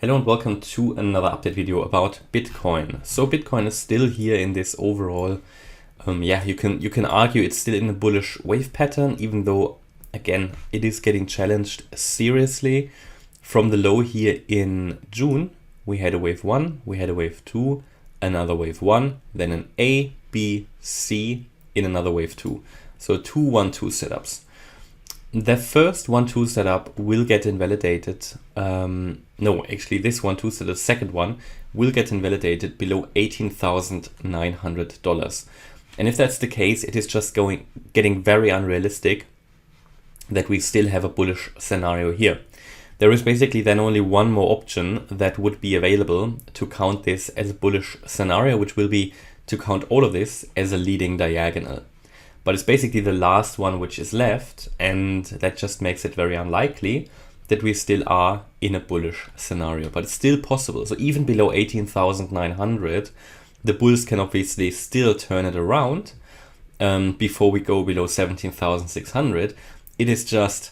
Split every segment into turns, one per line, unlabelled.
Hello and welcome to another update video about Bitcoin. So Bitcoin is still here in this overall, you can argue it's still in a bullish wave pattern, even though again it is getting challenged seriously. From the low here in June, we had a wave 1, we had a wave 2, another wave 1, then an A, B, C in another wave 2. So 2 1-2 setups. The first 1-2 setup will get invalidated. This 1-2 setup, the second one, will get invalidated below $18,900. And if that's the case, it is just getting very unrealistic that we still have a bullish scenario here. There is basically then only one more option that would be available to count this as a bullish scenario, which will be to count all of this as a leading diagonal. But it's basically the last one which is left, and that just makes it very unlikely that we still are in a bullish scenario. But it's still possible. So even below 18,900, the bulls can obviously still turn it around before we go below 17,600. It is just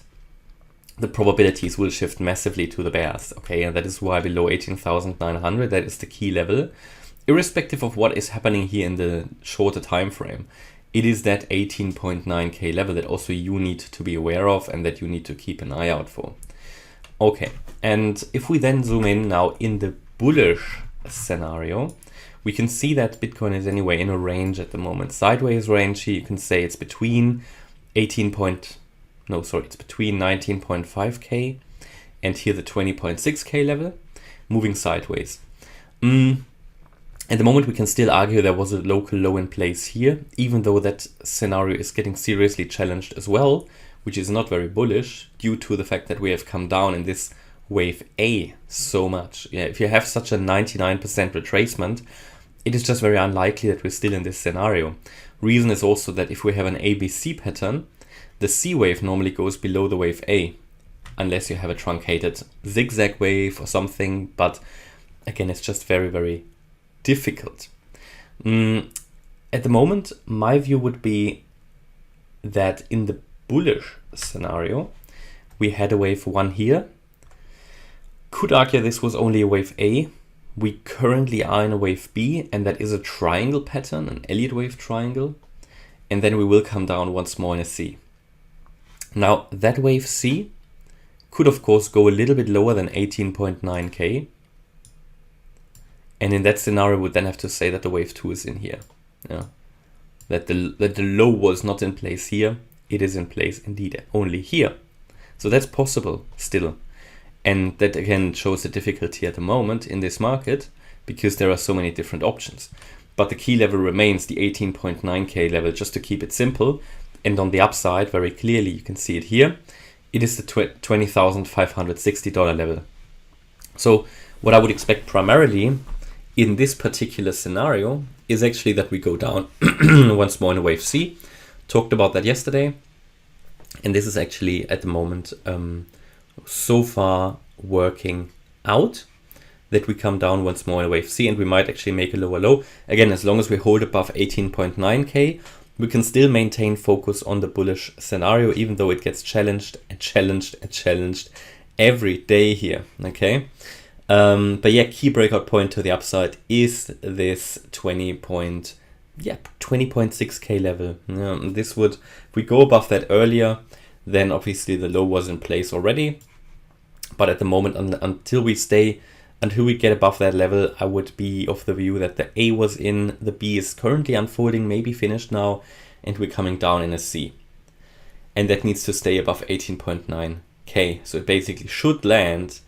the probabilities will shift massively to the bears. Okay, and that is why below 18,900, that is the key level, irrespective of what is happening here in the shorter time frame. It is that 18.9k level that also you need to be aware of and that you need to keep an eye out for. Okay, and if we then zoom in now in the bullish scenario, we can see that Bitcoin is anyway in a range at the moment. Sideways range here, you can say it's between it's between 19.5k and here the 20.6k level, moving sideways. At the moment, we can still argue there was a local low in place here, even though that scenario is getting seriously challenged as well, which is not very bullish due to the fact that we have come down in this wave A so much. Yeah, if you have such a 99% retracement, it is just very unlikely that we're still in this scenario. Reason is also that if we have an ABC pattern, the C wave normally goes below the wave A, unless you have a truncated zigzag wave or something. But again, it's just very, very difficult. At the moment, my view would be that in the bullish scenario, we had a wave 1 here. Could argue this was only a wave A. We currently are in a wave B, and that is a triangle pattern, an Elliott Wave triangle. And then we will come down once more in a C. Now, that wave C could, of course, go a little bit lower than 18.9k. And in that scenario, we would then have to say that the wave 2 is in here. Yeah. That the low was not in place here. It is in place indeed only here. So that's possible still. And that again shows the difficulty at the moment in this market because there are so many different options. But the key level remains the 18.9k level, just to keep it simple. And on the upside, very clearly, you can see it here. It is the $20,560 level. So what I would expect primarily in this particular scenario is actually that we go down once more in a wave C. Talked about that yesterday. And this is actually at the moment so far working out that we come down once more in a wave C, and we might actually make a lower low. Again, as long as we hold above 18.9k, we can still maintain focus on the bullish scenario, even though it gets challenged and challenged and challenged every day here. Okay. But yeah, key breakout point to the upside is this 20.6k level. This would, if we go above that earlier, then obviously the low was in place already. But at the moment, until we get above that level, I would be of the view that the A was in, the B is currently unfolding, maybe finished now, and we're coming down in a C. And that needs to stay above 18.9k. So it basically should land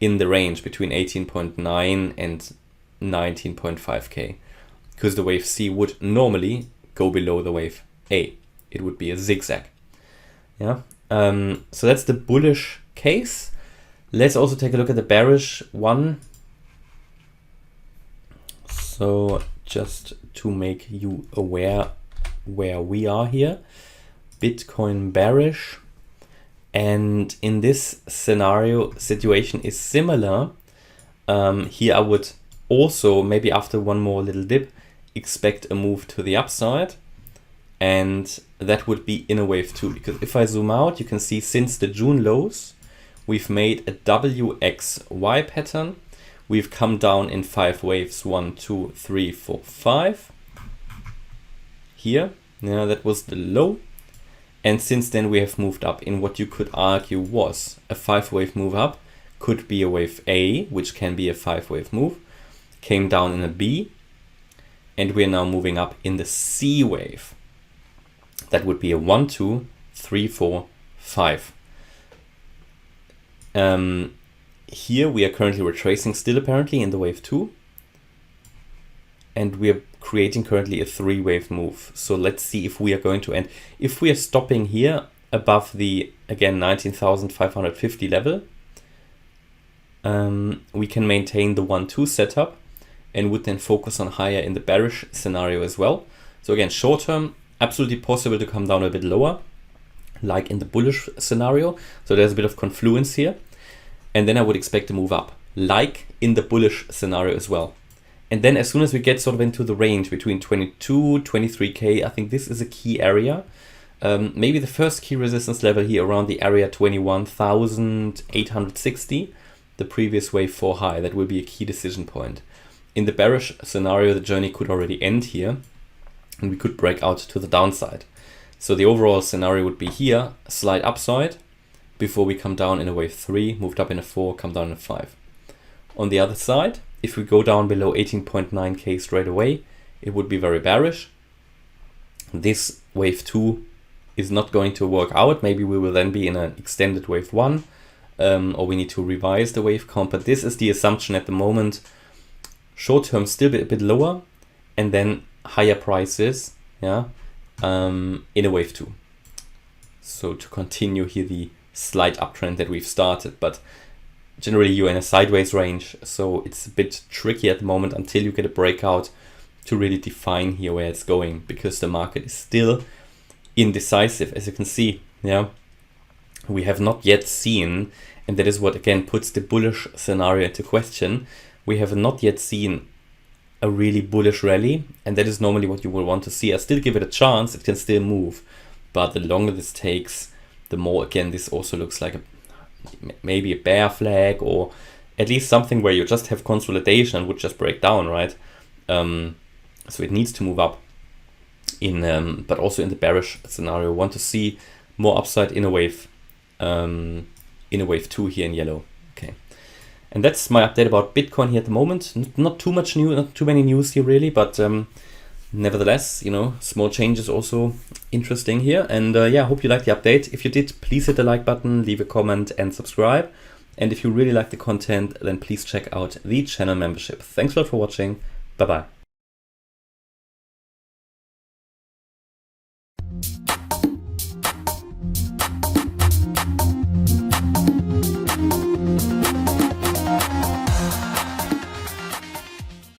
in the range between 18.9 and 19.5k, because the wave C would normally go below the wave A. It would be a zigzag. Yeah. So that's the bullish case. Let's also take a look at the bearish one. So just to make you aware where we are here, Bitcoin bearish. And in this scenario, situation is similar. Here I would also, maybe after one more little dip, expect a move to the upside. And that would be in a wave 2. Because if I zoom out, you can see since the June lows, we've made a WXY pattern we've come down in 5 waves, 1, 2, 3, 4, 5. Here, yeah, that was the low. And since then we have moved up in what you could argue was a 5-wave move up, could be a wave A, which can be a 5-wave move, came down in a B, and we're now moving up in the C wave. That would be a 1, 2, 3, 4, 5. Here we are currently retracing still apparently in the wave 2. And we are creating currently a 3-wave move. So let's see if we are going to end. If we are stopping here above the, again, 19,550 level, we can maintain the 1-2 setup and would then focus on higher in the bearish scenario as well. So again, short term, absolutely possible to come down a bit lower, like in the bullish scenario. So there's a bit of confluence here. And then I would expect to move up, like in the bullish scenario as well. And then as soon as we get sort of into the range between 22, 23K, I think this is a key area. Maybe the first key resistance level here around the area 21,860, the previous wave 4 high, that will be a key decision point. In the bearish scenario, the journey could already end here and we could break out to the downside. So the overall scenario would be here, a slight upside before we come down in a wave 3, moved up in a 4, come down in a 5. On the other side, if we go down below 18.9K straight away, it would be very bearish. This wave 2 is not going to work out. Maybe we will then be in an extended wave 1, or we need to revise the wave count. But this is the assumption at the moment. Short term still a bit lower, and then higher prices, yeah, in a wave 2. So to continue here the slight uptrend that we've started, but generally you're in a sideways range, so it's a bit tricky at the moment until you get a breakout to really define here where it's going, because the market is still indecisive, as you can see. Yeah, we have not yet seen, and that is what again puts the bullish scenario into question. We have not yet seen a really bullish rally, and that is normally what you will want to see. I still give it a chance, it can still move, but the longer this takes, the more, again, this also looks like maybe a bear flag, or at least something where you just have consolidation and would just break down, right? So it needs to move up in, but also in the bearish scenario, want to see more upside in a wave 2 here in yellow. Okay, and that's my update about Bitcoin here at the moment. Not too much new, not too many news here really, but nevertheless, you know, small changes also interesting here. And yeah, I hope you liked the update. If you did, please hit the like button, leave a comment and subscribe. And if you really like the content, then please check out the channel membership. Thanks a lot for watching. Bye bye.